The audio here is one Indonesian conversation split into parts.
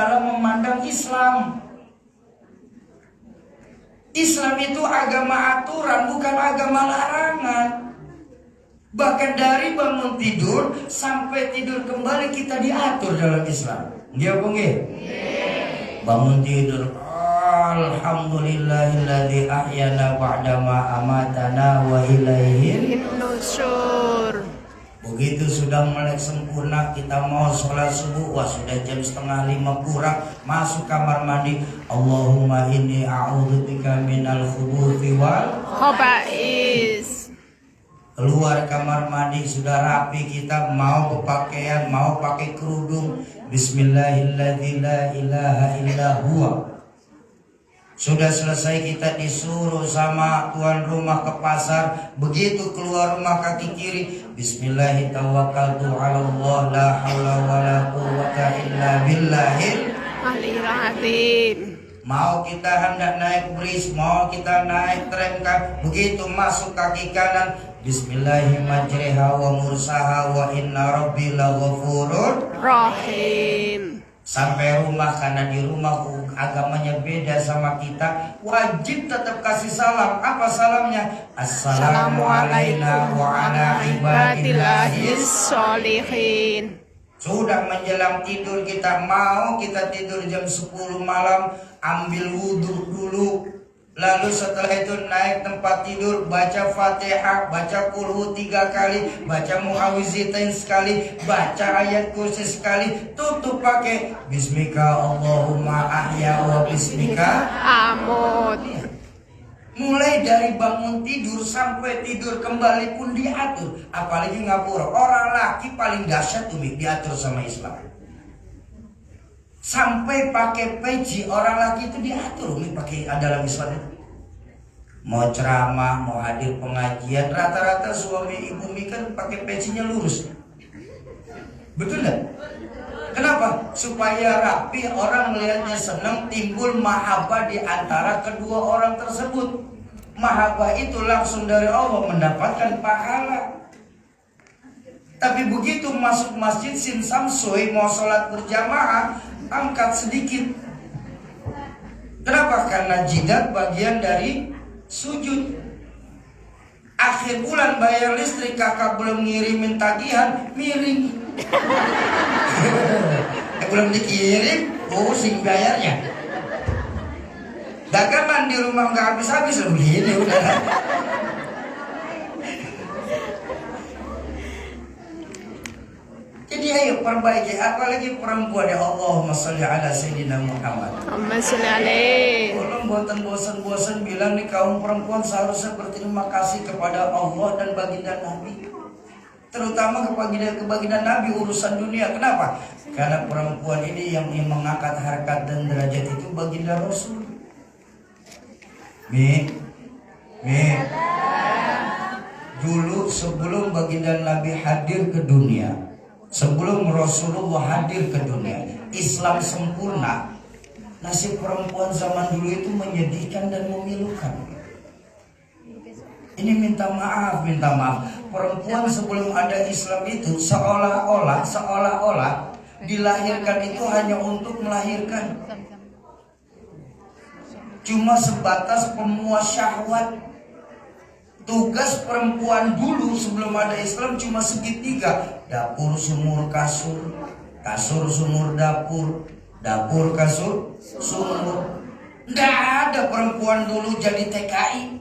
dalam memandang Islam. Islam itu agama aturan, bukan agama larangan. Bahkan dari bangun tidur sampai tidur kembali kita diatur dalam Islam. Dia apa nggih? Bangun tidur, alhamdulillahilladzi ahyana ba'dama amatana wa ilaihil nusyur. Begitu sudah melek sempurna, kita mau sholat subuh, wah sudah jam 4:30 kurang, masuk kamar mandi, Allahumma inni a'udzubika minal khubuthi wal khaba'is. Keluar kamar mandi sudah rapi, kita mau berpakaian, mau pakai kerudung, bismillahilladzi la ilaha illa huwa. Sudah selesai kita disuruh sama tuan rumah ke pasar. Begitu keluar rumah kaki kiri, bismillahirrahmanirrahim, tawakkaltu 'ala Allah, la haula wala quwwata illa billahil aliyil azim. Mau kita hendak naik bis, mau kita naik tram, begitu masuk kaki kanan, bismillahirrahmanirrahim, majriha wa mursaha wa inna rabbi laghafurur rahim. Sampai rumah, karena di rumah agamanya beda sama kita, wajib tetap kasih salam. Apa salamnya? Assalamualaikum wa ala ibadillahis sholihin. Sudah menjelang tidur, kita mau kita tidur jam 10 malam, ambil wudhu dulu. Lalu setelah itu naik tempat tidur, baca Fatihah, baca Qul 3 kali, baca Mu'awwizatain sekali, baca ayat kursi sekali, tutup pakai Bismika Allahumma ahya wa bismika amut. Mulai dari bangun tidur sampai tidur kembali pun diatur. Apalagi ngapura, orang laki paling dahsyat tuh diatur sama Islam. Sampai pakai peci orang laki itu diatur pakai dalam Islam itu. Mau ceramah, mau hadir pengajian, rata-rata suami ibu kan pakai pecinya lurus. Betul nggak? Kenapa? Supaya rapi, orang melihatnya senang, timbul mahabbah di antara kedua orang tersebut. Mahabbah itu langsung dari Allah, mendapatkan pahala. Tapi begitu masuk masjid Sin Samsui mau sholat berjamaah, angkat sedikit. Kenapa? Karena jidat bagian dari sujud. Akhir bulan bayar listrik, kakak belum ngirimin tagihan, miring. Belum dikirim, pusing bayarnya. Dagangan di rumah nggak habis-habis, begini udah. Jadi ayo perbaiki, apalagi perempuan, ya Allahumma sholli ala sayyidina Muhammad. Allahumma sholli alaihi. Tolong buatan bosan-bosan bilang nih, kaum perempuan seharusnya berterima kasih kepada Allah dan baginda Nabi. Terutama kebaginda Nabi urusan dunia. Kenapa? Karena perempuan ini yang mengangkat harkat dan derajat itu baginda Rasul. Dulu sebelum baginda Nabi hadir ke dunia, sebelum Rasulullah hadir ke dunia, Islam sempurna, nasib perempuan zaman dulu itu menyedihkan dan memilukan. Ini minta maaf. Perempuan sebelum ada Islam itu seolah-olah dilahirkan itu hanya untuk melahirkan. Cuma sebatas pemuas syahwat. Tugas perempuan dulu sebelum ada Islam cuma segitiga. Dapur sumur kasur, kasur sumur dapur, dapur kasur sumur. Nggak ada perempuan dulu jadi TKI.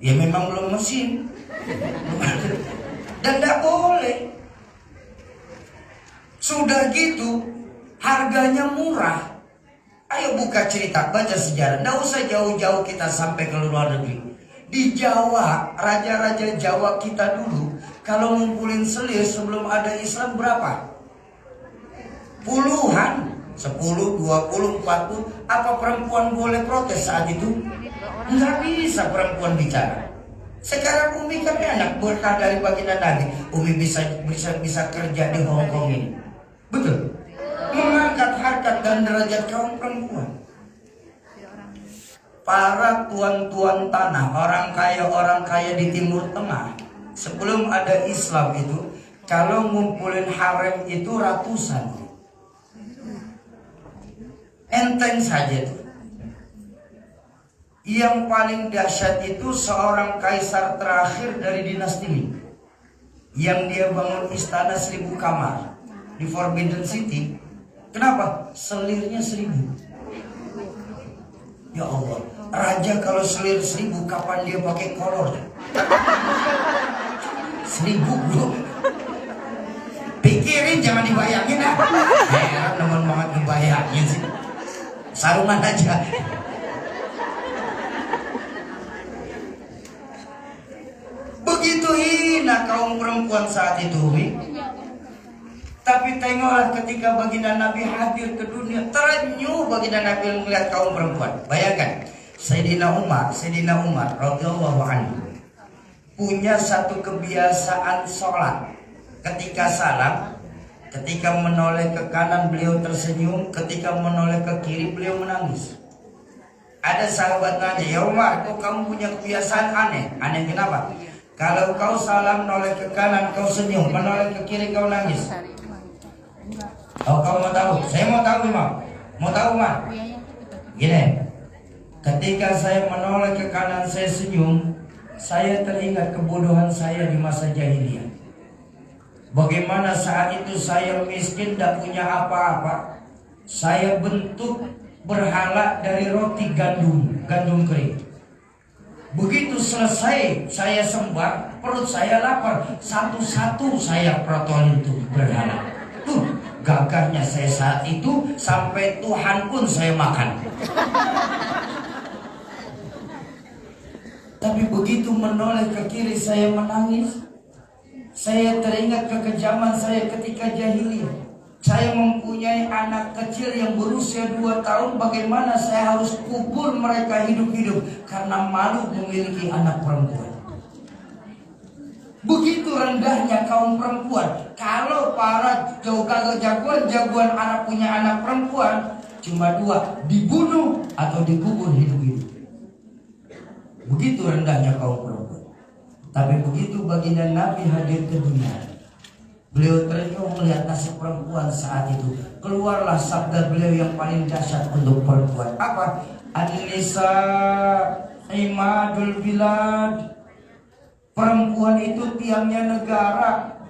Ya memang belum mesin. Dan tidak boleh. Sudah gitu, harganya murah. Ayo buka cerita, baca sejarah. Tidak usah jauh-jauh kita sampai ke luar negeri. Di Jawa, raja-raja Jawa kita dulu, kalau ngumpulin selir sebelum ada Islam berapa? Puluhan, 10, 20, 40. Apa perempuan boleh protes saat itu? Nggak bisa perempuan bicara. Sekarang Umi kan enak, berkah dari baginda Nabi. Umi bisa kerja di Hong Kong ini. Betul. Mengangkat harkat dan derajat kaum perempuan. Para tuan-tuan tanah, orang kaya di Timur Tengah, sebelum ada Islam itu, kalau ngumpulin harem itu ratusan. Enteng saja tuh. Yang paling dahsyat itu seorang kaisar terakhir dari dinasti Ming, yang dia bangun istana 1000 kamar di Forbidden City. Kenapa? Selirnya 1000. Ya Allah, raja kalau selir 1000, kapan dia pakai kolor? 1000 bro. Pikirin, jangan dibayangin ya. Heran teman banget ngebayangin sih. Sarungan aja. Begitu hina kaum perempuan saat itu, Umi. Tapi tengoklah ketika baginda Nabi hadir ke dunia, terenyuh baginda Nabi melihat kaum perempuan. Bayangkan, Sayyidina Umar radhiyallahu anhu punya satu kebiasaan sholat. Ketika salam, ketika menoleh ke kanan beliau tersenyum, ketika menoleh ke kiri beliau menangis. Ada sahabat nanya, "Ya Umar, kok kamu punya kebiasaan aneh?" Aneh kenapa? Kalau kau salam noleh ke kanan kau senyum, menoleh ke kiri kau nangis. Oh, kamu mau tahu? Saya mau tahu, Imam. Mau tahu, Mas? Gini, ketika saya menoleh ke kanan saya senyum, saya teringat kebodohan saya di masa jahiliyah. Bagaimana saat itu saya miskin, tidak punya apa-apa. Saya bentuk berhala dari roti gandum kering. Begitu selesai saya sembah, perut saya lapar, satu-satu saya protolin itu berhala. Tuh, gagahnya saya saat itu, sampai Tuhan pun saya makan. Tapi begitu menoleh ke kiri saya menangis. Saya teringat kekejaman saya ketika jahiliyah. Saya mempunyai anak kecil yang berusia 2 tahun. Bagaimana saya harus kubur mereka hidup-hidup karena malu memiliki anak perempuan. Begitu rendahnya kaum perempuan. Kalau para jagoan anak punya anak perempuan, cuma 2, dibunuh atau dikubur hidup-hidup. Begitu rendahnya kaum perempuan. Tapi begitu baginda Nabi hadir ke dunia, beliau terenyuh melihat nasib perempuan saat itu. Keluarlah sabda beliau yang paling dahsyat untuk perempuan. Apa? An-nisa imadul bilad. Perempuan itu tiangnya negara.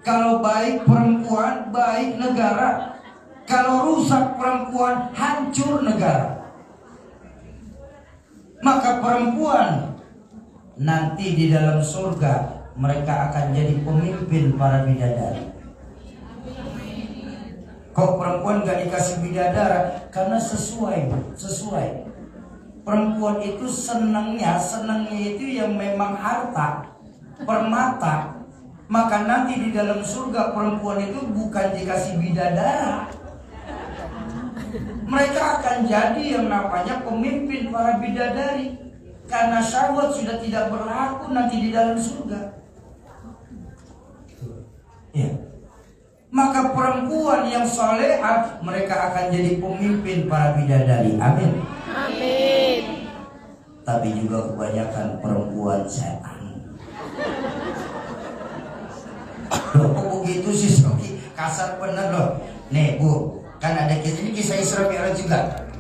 Kalau baik perempuan, baik negara. Kalau rusak perempuan, hancur negara. Maka perempuan nanti di dalam surga mereka akan jadi pemimpin para bidadari. Kok perempuan gak dikasih bidadara? Karena sesuai. Perempuan itu senangnya itu yang memang harta, permata. Maka nanti di dalam surga perempuan itu bukan dikasih bidadara. Mereka akan jadi yang namanya pemimpin para bidadari. Karena syahwat sudah tidak berlaku nanti di dalam surga. Ya. Maka perempuan yang salehah mereka akan jadi pemimpin para bidadari. Amin. Amin. Tapi juga kebanyakan perempuan setan. Loh, kok begitu sih, Soki? Kasar bener loh. Nih Bu, kan ada ini kisah Isra Mi'raj juga.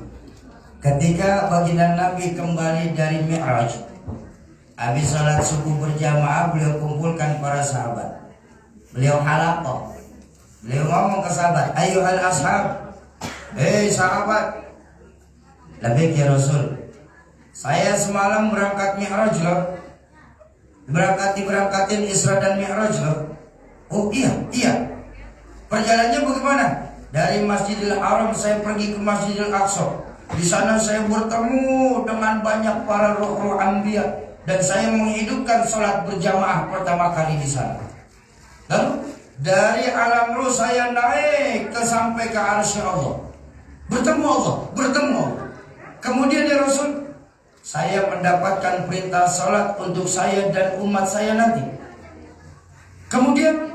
Ketika baginda Nabi kembali dari Mi'raj, habis salat subuh berjamaah, beliau kumpulkan para sahabat. Beliau halaqah. Beliau ngomong ke sahabat, "Ayyuhal ashab, hei sahabat, labbaik ya Rasul. Saya semalam berangkat Mi'raj loh. Diberangkatin Isra dan Mi'raj loh." "Oh iya. Perjalanannya bagaimana?" "Dari Masjidil Haram saya pergi ke Masjidil Aqsa. Di sana saya bertemu dengan banyak para roh-roh anbiya dan saya menghidupkan sholat berjamaah pertama kali di sana. Lalu dari alam roh saya naik sampai ke arsy Allah. Bertemu Allah. Kemudian ya Rasul, saya mendapatkan perintah sholat untuk saya dan umat saya nanti. Kemudian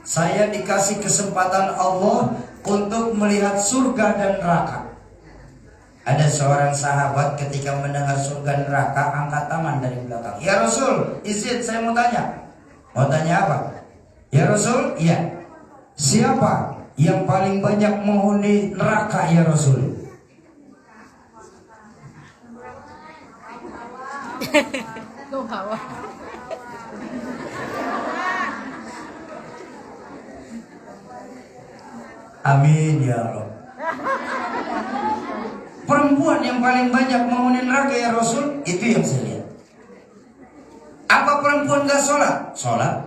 saya dikasih kesempatan Allah untuk melihat surga dan neraka." Ada seorang sahabat ketika mendengar surga neraka angkat tangan dari belakang. "Ya Rasul, izin saya mau tanya." "Mau tanya apa?" "Ya Rasul, iya. Siapa yang paling banyak menghuni neraka ya Rasul?" Amin ya Allah. Perempuan yang paling banyak menghuni neraka ya Rasul, itu yang saya lihat. Apa perempuan gak sholat? Sholat.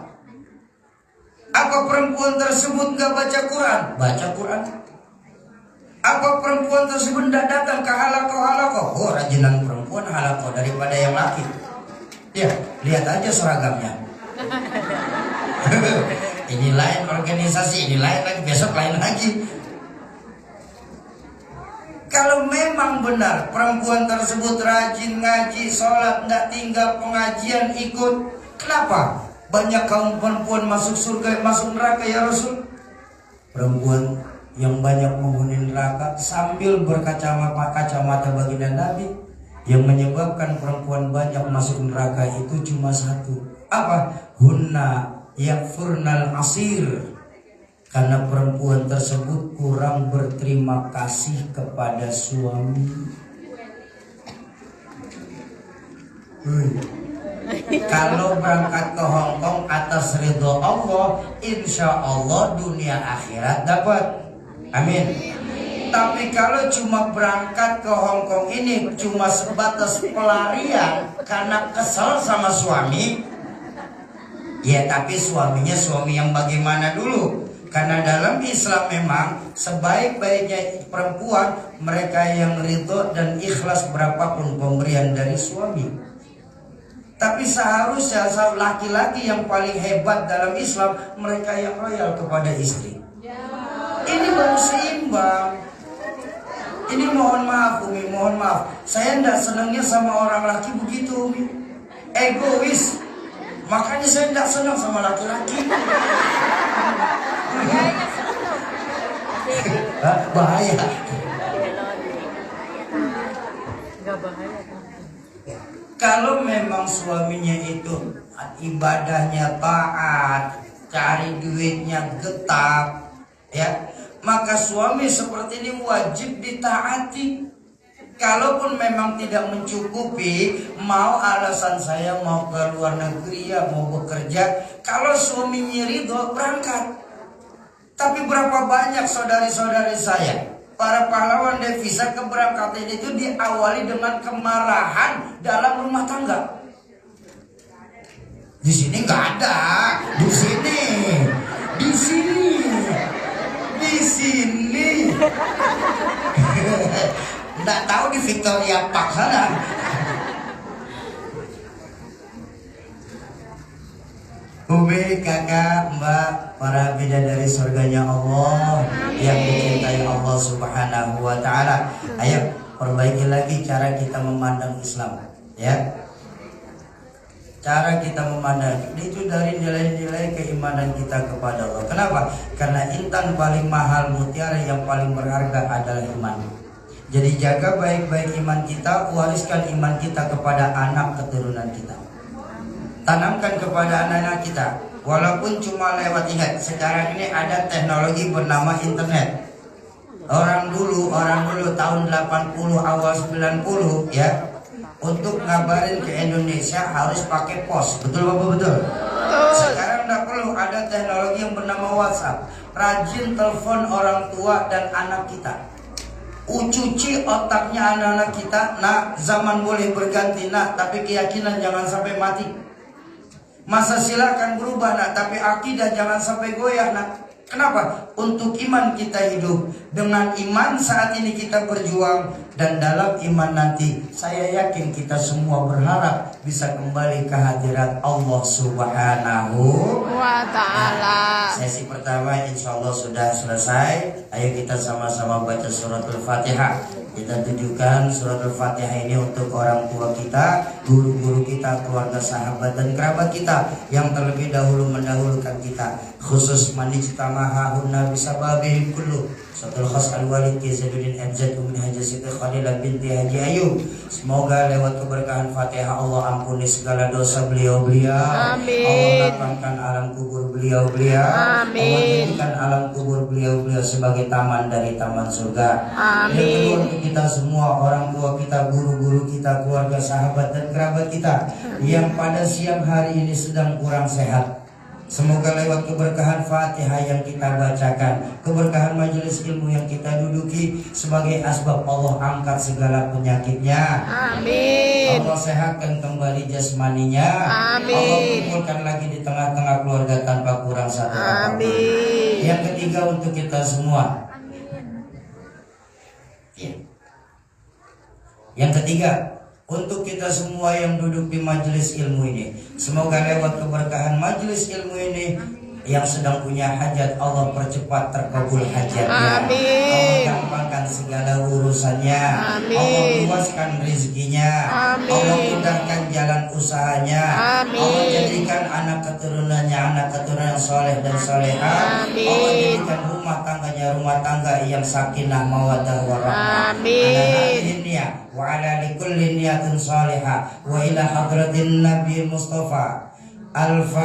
Apa perempuan tersebut gak baca Quran? Baca Quran. Apa perempuan tersebut gak datang ke halaqah? Oh, rajinan perempuan halaqah daripada yang laki. Ya, lihat aja seragamnya. Ini lain organisasi, ini lain lagi, besok lain lagi. Kalau memang benar perempuan tersebut rajin ngaji, sholat, tidak tinggal pengajian, ikut, kenapa banyak kaum perempuan masuk surga, masuk neraka ya Rasul? Perempuan yang banyak menghuni neraka sambil berkacamata baginda Nabi, yang menyebabkan perempuan banyak masuk neraka itu cuma satu. Apa? Hunna yakfurnal asir. Karena perempuan tersebut kurang berterima kasih kepada suami. Kalau berangkat ke Hongkong atas ridho Allah, insya Allah dunia akhirat dapat. Amin. Tapi kalau cuma berangkat ke Hongkong ini cuma sebatas pelarian karena kesel sama suami, ya tapi suaminya suami yang bagaimana dulu? Karena dalam Islam memang sebaik-baiknya perempuan mereka yang ridho dan ikhlas berapapun pemberian dari suami. Tapi seharusnya laki-laki yang paling hebat dalam Islam mereka yang loyal kepada istri. Ini baru seimbang. Ini mohon maaf Umi, mohon maaf. Saya tidak senangnya sama orang laki begitu Umi. Egois. Makanya saya tidak senang sama laki-laki. Bahaya. Enggak bahaya. Kalau memang suaminya itu ibadahnya taat, cari duitnya getap, ya, maka suami seperti ini wajib ditaati. Kalaupun memang tidak mencukupi, mau alasan saya mau ke luar negeri ya, mau bekerja, kalau suaminya ridho berangkat. Tapi berapa banyak saudari-saudari saya, para pahlawan devisa keberangkatan itu diawali dengan kemarahan dalam rumah tangga. Di sini nggak ada, di sini. Nggak tahu di Victoria Park sana. Umi, kakak, mbak, para bidadari surganya Allah yang dicintai Allah Subhanahu wa Ta'ala. Ayo perbaiki lagi cara kita memandang Islam, ya. Cara kita memandang itu dari nilai-nilai keimanan kita kepada Allah. Kenapa? Karena intan paling mahal, mutiara yang paling berharga adalah iman. Jadi jaga baik-baik iman kita, wariskan iman kita kepada anak keturunan kita. Tanamkan kepada anak-anak kita. Walaupun cuma lewat, ingat sekarang ini ada teknologi bernama internet. Orang dulu tahun 80 awal 90 ya, untuk ngabarin ke Indonesia harus pakai pos. Betul Bapak, betul? Sekarang tidak perlu, ada teknologi yang bernama WhatsApp. Rajin telepon orang tua dan anak kita. Cuci otaknya anak-anak kita. Nak, zaman boleh berganti nak, tapi keyakinan jangan sampai mati. Masa silakan berubah nak, tapi akidah jangan sampai goyah nak. Kenapa? Untuk iman kita hidup. Dengan iman saat ini kita berjuang, dan dalam iman nanti saya yakin kita semua berharap bisa kembali ke hadirat Allah Subhanahu wa Ta'ala. Sesi pertama insya Allah sudah selesai. Ayo kita sama-sama baca suratul Fatihah. Kita tujukan suratul Fatihah ini untuk orang tua kita, guru-guru kita, keluarga, sahabat dan kerabat kita yang terlebih dahulu mendahulukan kita. Khusus manijtama'ahunna bisababihim kullu. Satul khas al-walid Ki Zainuddin MZ Umi Haji Siti Khadilah binti Haji Ayub. Semoga lewat keberkahan Fatihah Allah ampuni segala dosa beliau-beliau. Amin. Allah lapangkan alam kubur beliau-beliau. Amin. Allah jadikan alam kubur beliau-beliau sebagai taman dari taman surga. Amin. Yang kedua untuk kita semua, orang tua kita, guru-guru kita, keluarga, sahabat dan kerabat kita yang pada siang hari ini sedang kurang sehat. Semoga lewat keberkahan Fatihah yang kita bacakan, keberkahan majelis ilmu yang kita duduki, sebagai asbab Allah angkat segala penyakitnya. Amin. Allah sehatkan kembali jasmaninya. Amin. Allah kumpulkan lagi di tengah-tengah keluarga tanpa kurang satu apapun. Amin. Yang ketiga untuk kita semua. Ya. Yang ketiga, untuk kita semua yang duduk di majelis ilmu ini, semoga lewat keberkahan majelis ilmu ini yang sedang punya hajat, Allah percepat terkabul hajatnya. Amin. Allah gampangkan segala urusannya. Amin. Allah luaskan rezekinya. Amin. Allah mudahkan jalan usahanya. Amin. Allah jadikan anak keturunannya anak keturunan yang soleh dan soleha. Amin. Allah jadikan rumah tangganya rumah tangga yang sakinah mawaddah warahmah. Amin. Wa ala likulli niyatin salihah wa ila hadratin Nabi Mustafa. Al-Fatihah.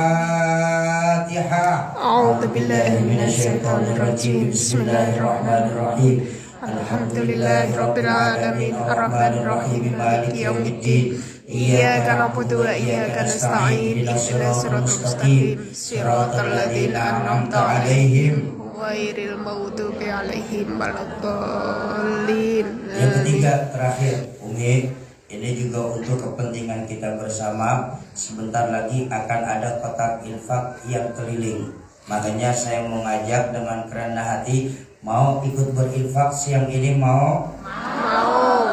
A'udzu billahi minasyaitonir rajim. Bismillahirrahmanirrahim. Alhamdulillahirabbil alamin arrahmanir rahim maliki yaumiddin. Iyyaka na'budu wa iyyaka nasta'in. Ihdinas siratal mustaqim. Siratal ladzina an'amta 'alaihim ghairil maghdubi 'alaihim waladdallin. Yang ketiga terakhir, Umi, ini juga untuk kepentingan kita bersama. Sebentar lagi akan ada kotak infak yang keliling. Makanya saya mengajak dengan kerendah hati, mau ikut berinfak siang ini mau? Mau.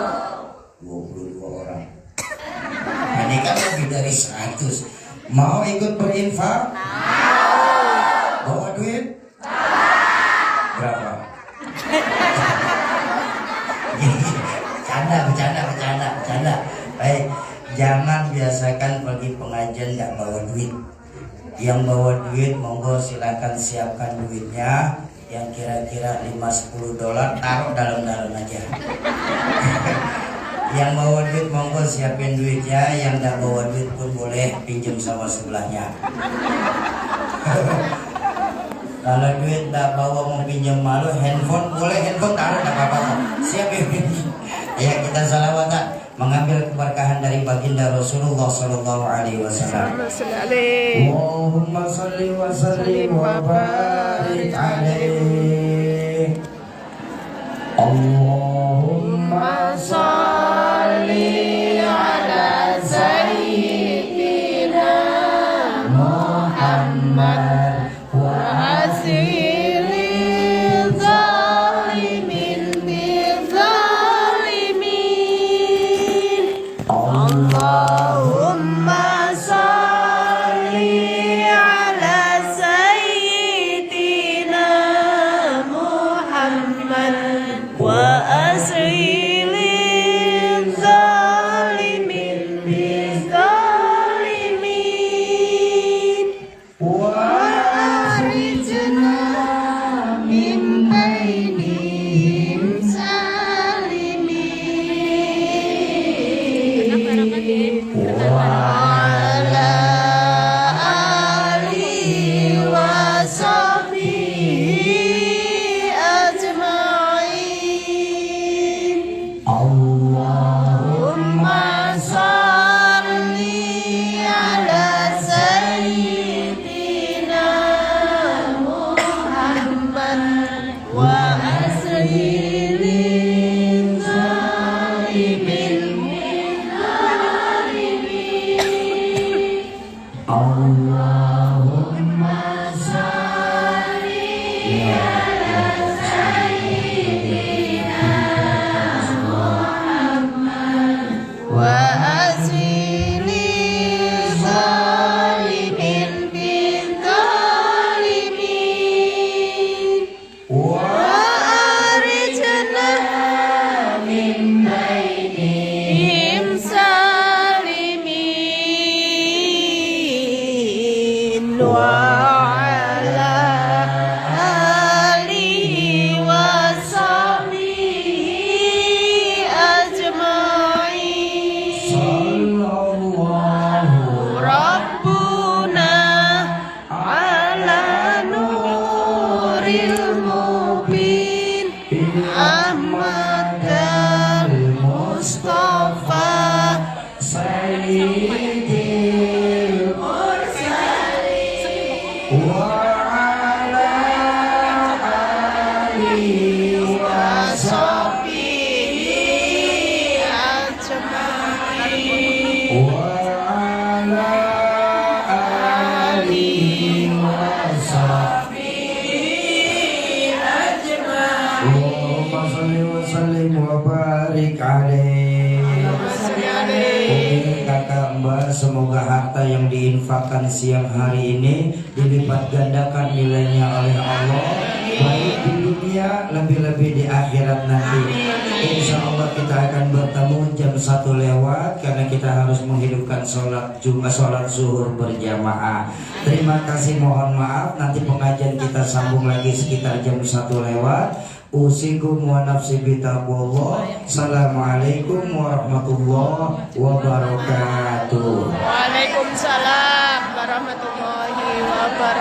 22 orang. Ini kan lebih dari 100. Mau ikut berinfak? Mau. Bawa duit? Berapa? Bercanda. Baik, jangan biasakan pergi pengajian nggak bawa duit. Yang bawa duit monggo silakan siapkan duitnya, yang kira-kira 5-10 dolar taruh dalam-dalam aja. Yang bawa duit monggo siapin duitnya, yang nggak bawa duit pun boleh pinjam sama sebelahnya. Kalau duit nggak bawa mau pinjam malu, handphone boleh, handphone taruh nggak apa-apa. Siap ya. Ya, kita salawatan mengambil keberkahan dari baginda Rasulullah Sallallahu Alaihi Wasallam. Allahumma salli wa sallim wa barik alaihi. Allahumma salli ala sayyidina Muhammad wa asili zalimin bizalimin. Allahumma salli ala sayyidina Muhammad wa asili zalimin bizalimin. Wa akhrijna min bainihim salimin. Wa ala alihi wa sahbihi ajma'in. Allahumma sholli wa sallim wa barik alaihi. Umi, kakak, mbak, semoga harta yang diinfakkan siang hari ini dilipat gandakan nilainya oleh Allah, baik di dunia lebih-lebih di akhirat nanti. Insya Allah kita akan bertemu jam 1 lewat karena kita harus menghidupkan sholat zuhur berjamaah. Terima kasih, mohon maaf, nanti pengajian kita sambung lagi sekitar jam 1 lewat. Usikum wa nafsi bitaqwallah. Assalamualaikum warahmatullahi wabarakatuh.